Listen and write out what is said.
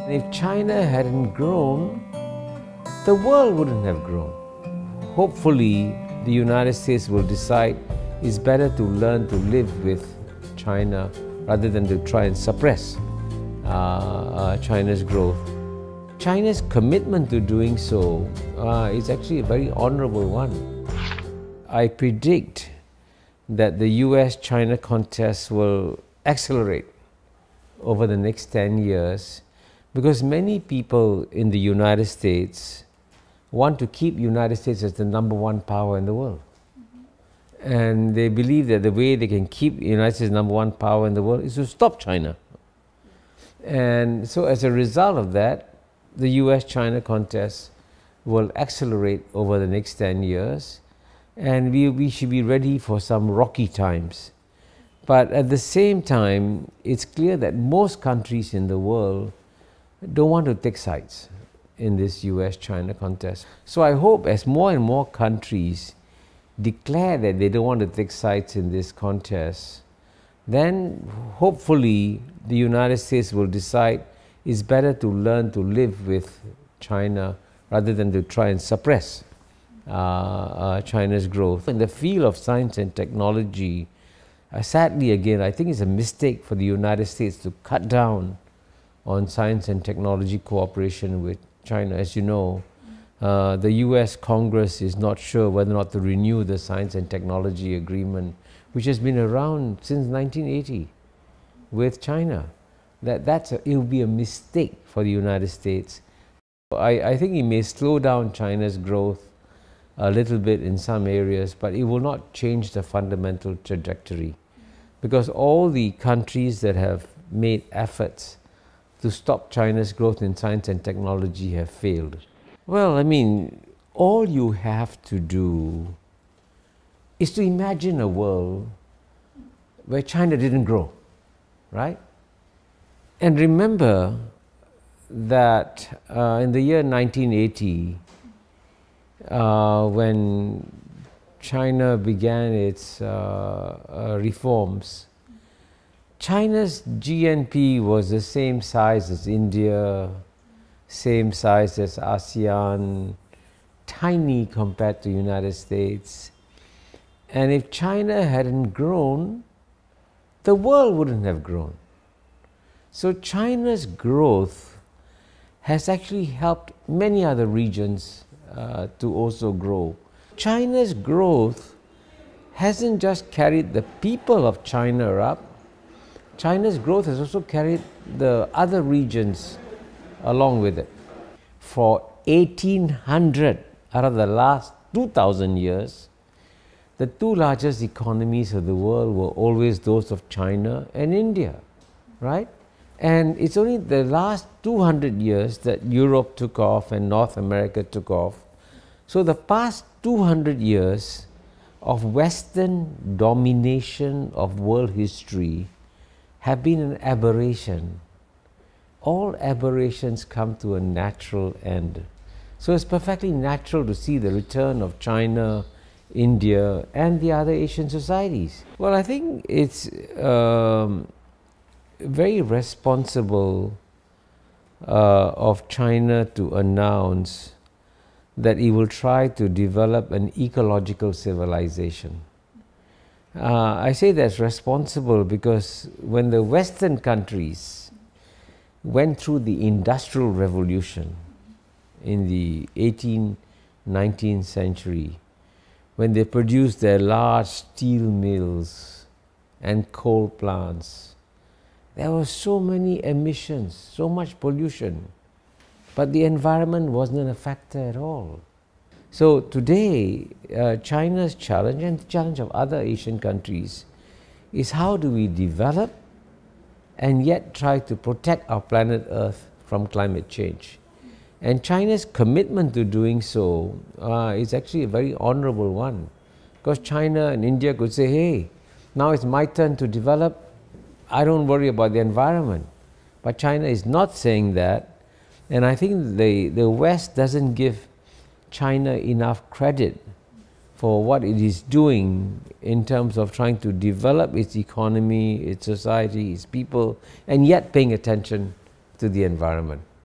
If China hadn't grown, the world wouldn't have grown. Hopefully, the United States will decide it's better to learn to live with China rather than to try and suppress China's growth. China's commitment to doing so is actually a very honorable one. I predict that the US-China contest will accelerate over the next 10 years because many people in the United States want to keep the United States as the #1 power in the world. And they believe that the way they can keep the United States #1 power in the world is to stop China. And so as a result of that, the US-China contest will accelerate over the next 10 years, and we should be ready for some rocky times. But at the same time, it's clear that most countries in the world don't want to take sides in this US-China contest. So I hope as more and more countries declare that they don't want to take sides in this contest, then hopefully the United States will decide it's better to learn to live with China rather than to try and suppress China's growth. In the field of science and technology, sadly again, I think it's a mistake for the United States to cut down on science and technology cooperation with China. As you know, the US Congress is not sure whether or not to renew the science and technology agreement, which has been around since 1980 with China. It would be a mistake for the United States. I think it may slow down China's growth a little bit in some areas, but it will not change the fundamental trajectory, because all the countries that have made efforts to stop China's growth in science and technology have failed. Well, I mean, all you have to do is to imagine a world where China didn't grow, right? And remember that in the year 1980, when China began its reforms, China's GNP was the same size as India, same size as ASEAN, tiny compared to the United States. And if China hadn't grown, the world wouldn't have grown. So China's growth has actually helped many other regions to also grow. China's growth hasn't just carried the people of China up, China's growth has also carried the other regions along with it. For 1800 out of the last 2000 years, the two largest economies of the world were always those of China and India, right? And it's only the last 200 years that Europe took off and North America took off. So the past 200 years of Western domination of world history have been an aberration. All aberrations come to a natural end. So it's perfectly natural to see the return of China, India, and the other Asian societies. Well, I think it's very responsible of China to announce that it will try to develop an ecological civilization. I say that's responsible because when the Western countries went through the Industrial Revolution in the 18th, 19th century, when they produced their large steel mills and coal plants, there were so many emissions, so much pollution, but the environment wasn't a factor at all. So today, China's challenge and the challenge of other Asian countries is how do we develop and yet try to protect our planet Earth from climate change. And China's commitment to doing so is actually a very honorable one, because China and India could say, hey, now it's my turn to develop, I don't worry about the environment. But China is not saying that, and I think the West doesn't give China enough credit for what it is doing in terms of trying to develop its economy, its society, its people, and yet paying attention to the environment.